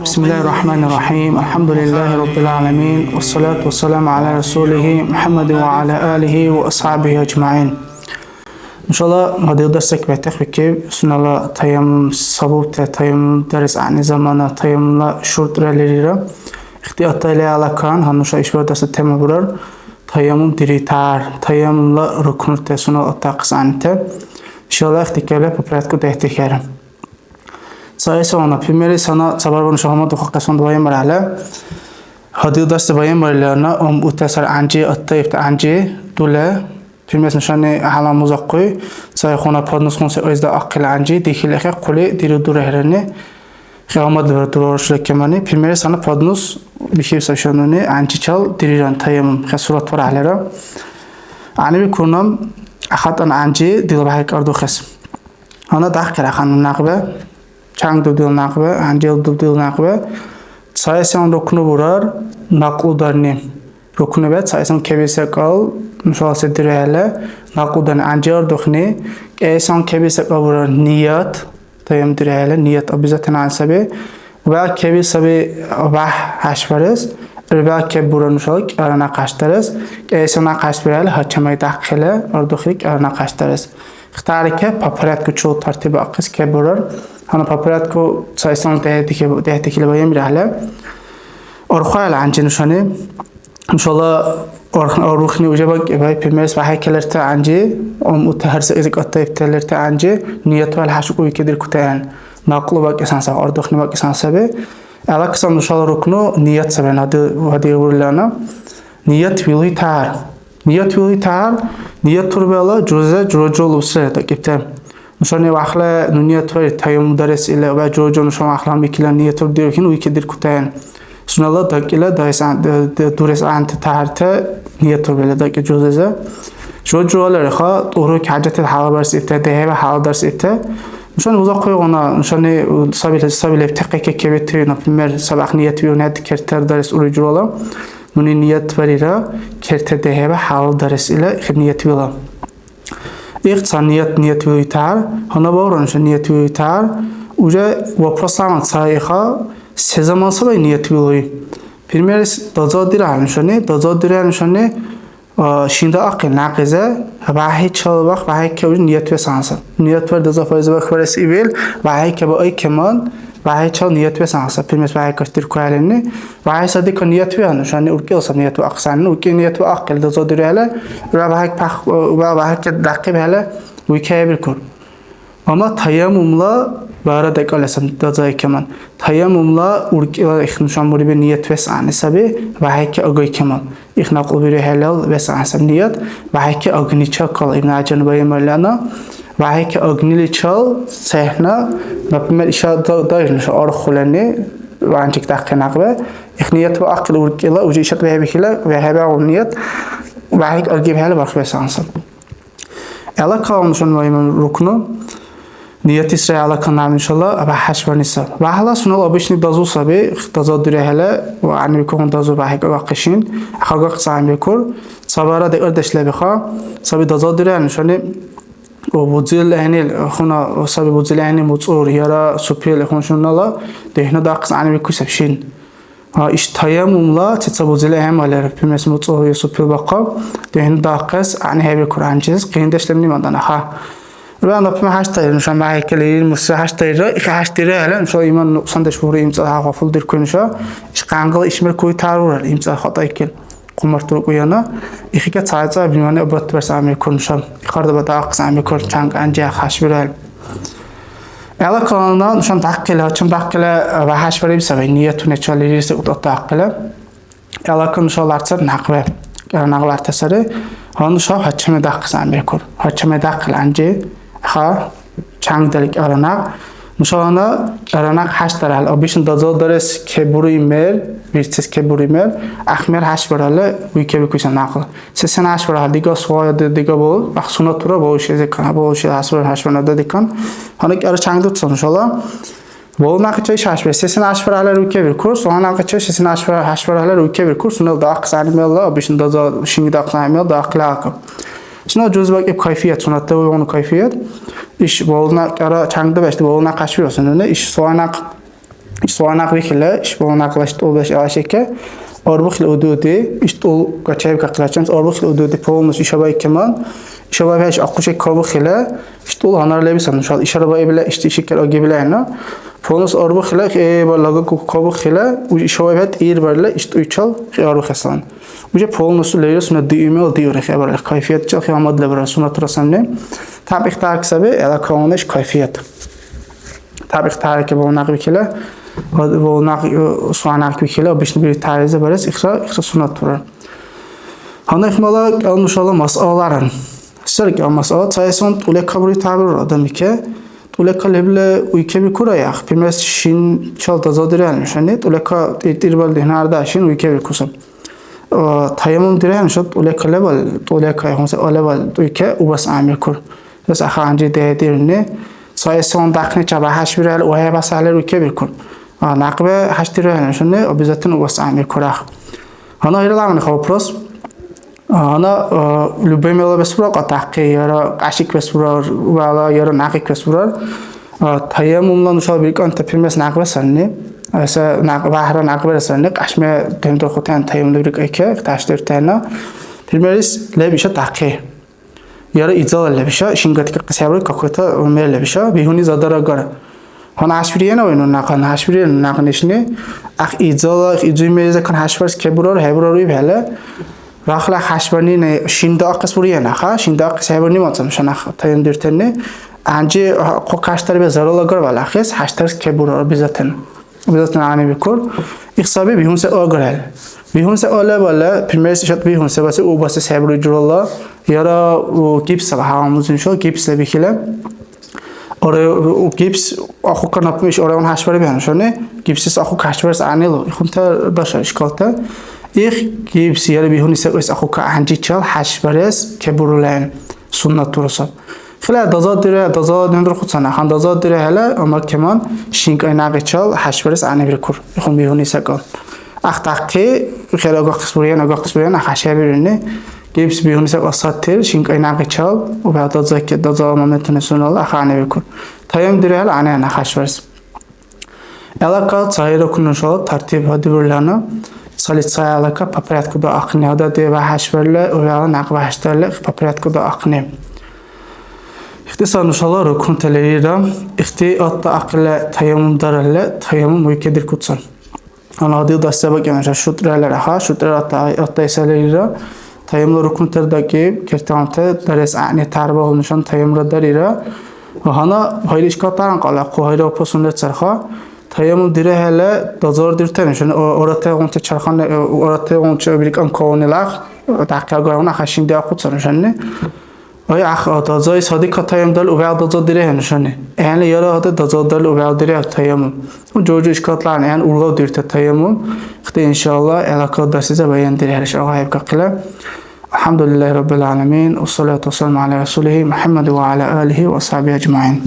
Bismillahirrahmanirrahim. Elhamdülillahi Rabbil alemin. Ve salatu ve selamu ala Resulihi Muhammed ve ala alihi ve ashabihi ecma'in. İnşallah hadi dersek ve tekviki sunala tayammum sabub tayammum ders aynı zamanda tayammumla şurtlarıyla ihtiyatla ile alakan hanuşa işbadası tema burar tayammum diritar tayammumla rukun sunal ataqs ante inşallah ihtikale popratku tehtikerim. Sayısı ona primeri sana sabarban şahmat hukukason duayı marhala hadi dersi bayan marlarına utasar anci attayıp anci dule Filmes nişanı halam uzak koy. Say xona podnus xonsa özde aqil anci dikhilexe quli diri durehrini. Xamad duruşla kemani filmere sana podnus bişev savşanını anci çal diriran tayammum xasurat var ahlera. Ani bir kurnam axatan anci dilbahik ardu xas. Ana daqira xanun naqbe. Çang dudil naqbe, anci dudil naqbe. Sayısan rukunu vurar naqlu darni. Rukunu bet sayısan kebise kal Müşahese direle nakudan ancar dukhni esan kebise kavura niyat tayam direle niyat abizaten ansabi ve kebisabi vah haşvarız ve kebura nuşalik arana kaştarız esana kaşvirel haçamay dakhile ordukhlik arana kaştarız İxtarike paparatku çoğu tartibi akız keburar hana paparatku sayısan dehdikili bayam rahle orkhayal anci nuşani İnşallah ruhni ucabak ve primers ve heykelerte anci mutahharsa ezik attayıptelerte anci niyet vel haşuk uykedir kutayan naqlu bak esansa orduhni bak esansa be ala kısam inşallah ruknu niyet saben hadi vurulana niyet viluhi tar niyet turbala cüze cürocol usre takipte Nuşani vakla niyet var tayyum dares ile ve cüroco nuşan vakla mikilen niyet turdiyorkin uykedir kutayan Sunala dakila dures ante taharte niyetur bele dak cüzeze. Şu cüalar ha doğru hacet halabars ite de ve halabars ite. Nuşan uzak koy ona nuşani sabile tekike kebeti na primer sabah niyet ve net kerter ders urucuala. Nuni niyet varira kerter de ve hal ders ile niyet vela. İhsan niyet ve itar. Hana bağıran niyet ve itar. Uca vaprasan sayıha Se zaman sabay niyet biloy. Primer dazadir nişani şimdi akıl naqize vahiy çalbaq vahiy ke niyet ve sansa. Niyet var daza faiz bak vares ibil vahiy ke ay keman vahiy çal niyet ve sansa. Primer vahiy kastir koyaleni vahiy sadik niyet ve nişani urki olsa niyet ve aksan urki niyet ve akıl dazadir hele vahiy pak vahiy ke daqib hele uyke bir kur. Ama tayammumla bara dekalasam dazay keman tayammumla urkila ikhnuşan buri bir niyet ve sanisabi vahike agay keman ikhnaqul bir helal ve sanisab niyet vahike agni çakal ibn acan bayamalana vahike agnili çal sehna napmer işaret dayırmış arxulani vancik daqinaqbe ikhniyet ve aql urkila uji işat ve hebikila ve heba niyet vahike agib helal barx ve sanisab Ela kalmışın vayman ruknu Niyet İsrail alakan inşallah ve haşvanisa. Ve hala sunal abişni dazu sabi dazu direhele ve ani bikon dazu bahik aqışin xalq sahim bikur sabara de kardeşle bixa sabi dazu direhel nişani o buzil enil xuna sabi buzil enil mutsur yara supil xonşunala dehna daqs ani bikur sabşin ha iş tayammumla tsa buzil ehem aler pimes mutsur supil baqa dehna daqs ani hebi Kur'anciz qindeşlemni mandana ha Ben apma hashtayır nişan bahikeleri musa hashtayır iki hashtayır hele nişan iman noksan deşvuru imza haful dir koyunşa iş qanqıl işmer koy tarurar imza xataykel qumartur qoyana ikike çayca bilmani obrat versami koyunşa iqarda bada aqsami koy çang anja xashbiral Ela kanalda nişan taqkela çım taqkela ve hashbari bisabay niyetune çalirisi utaqkela Ela kanallarsa naqve naqlar tasarı Hanı şah haçame daqsami koy haçame daql anje ha çangdalik aranak nuşana aranak haştaral abişin dazo dares keburi mer virtes keburi mer ahmer haşbarale uyke bikusan naql sesen haşbaral diga soya diga bol baxsuna tura boş ezekana boş haşbarana da dikan hanik ara çangdut sonuşala bol naqçay haşbar sesen haşbarale uyke bir kurs ona naqçay sesen haşbarale uyke bir kurs sunal da aqsanmella abişin dazo şingi daqsanmella da aqlaq Şuna cüz bak kayfiyet sunnatta ve onu kayfiyet. iş bolna kara çangda başta bolna kaçıyorsun ne iş soğanak vekile iş bolnaklaştı ol beş aşeke orbukla ududi işte ol kaçayıp kaklaşacağız orbukla ududi polnus işabay keman işabay beş akuşek kabukla işte ol hanarlı bir sanırım şu an işabay bile işte işikler o gibi ne polnus orbukla balaga kabukla işabay bet ir barla işte üçal orbukaslan Uca polnusu leyrosuna düğümü ol diyor haber kayfiyet çok yamadlı bir sunatrasam ne Tabii tariksabi ela konuş kayfiyet. Tabii tarike bolnak bikile bolnak suanak bikile bişni bir tarize bares ikra sunat turar. Hana ihmala almış olan masalaların. Sırk masala sayesinde ule kabri tabir adam ki ule kaleble uyke bir kurayak. Primers şin çalta zadirelmiş. Hani ule ka itirbal dinarda şin uyke bir kusam. Tayammum direnmiş ule kalebal ule kayhonsa olebal uyke ubas amir kur. Bes axanji değdirini sayesinde dakne çaba haşvirel oya basalar ülke bir kur. Nakbe haştirel şunu obizatin ubas amir kurak. Ana ayrılan xopros. Ana lübem yola besura qataqi yara aşik besura wala yara nakik besura. Tayammumlan uşal bir kan tepilmez nakbe sanni. Asa nakbahra nakbe sanni qaşme temdir xutan tayammumda bir eke taştir tana. Primers lebişa taqi. Yara izal lebişa şingatika qisabri kakota umel lebişa bihuni zadara gara. Hana haşviriye ne oyunu nakan haşviriye nakan işini ak izal izumeze kan haşvars keburar heburar bhele. Rakhla haşvani ne şinda qisburiye naha şinda qisabri matsam şana tayandirteni anji qoqashtar be zarala gar vala khis haştar keburar bizaten ani bikur ihsabi bihunse ogarel. Bihunse ola bala primers işat bihunse bası o bası sabri juralla yara o gips havamızın şu gipsle bikile oraya o gips akı kanapmış oraya on haşvar bir hanşone gipsiz akı haşvar anelo ikhunta daşa işkalta gips yara bihuni sekres akı hanci çal haşvares keburulen sünnet tursa خلا دزاد نندر خود سنا خان دزاد دره هلا اما کمان شینک اینا قچال حشورس عنی برکور خون بیهونی سکال اختاقی خیلی آگاه قسموریان خشه برینه Gips bihunisa qasattir şink aynağı çal o ba'da zaket da zamanetine sunal axane bekur. Tayam direl ana xashvars. Alaka sayra kunuşal tartib hadibulana salit sayalaka papirat kuda aqne hada de va hashvarla o ba'da naqva hashtarla papirat kuda aqne. İxtisar nuşala rukun telerira ixtiyatta aqla tayammum daralla tayammum uykedir kutsan. Ana hadi da sebek yani şutralar ha şutrar atta eserlerira tayammum rukun terdaki kertamte ders ani tarba olmuşan tayammum darira hana hayli işkataran qala qohayra posunlet sarxa tayammum dire hele dazor dirten şunu orata onta çarxan orata onta bilik konelaq daqiqa qarona xashin da qutsan şunu Ay dazay sadik tayammum dal uval dazor dire şunu yani yara hada dazor dal uval dire tayammum o jojo işkatlar yani urgav dirte tayammum xte inşallah alaqada size bayan dire her şey ayıp qila Alhamdulillahi Rabbil Alamin. Ve salatu ve selamu ala Resulihi Muhammed ve ala alihi ve sahbihi ecmaîn.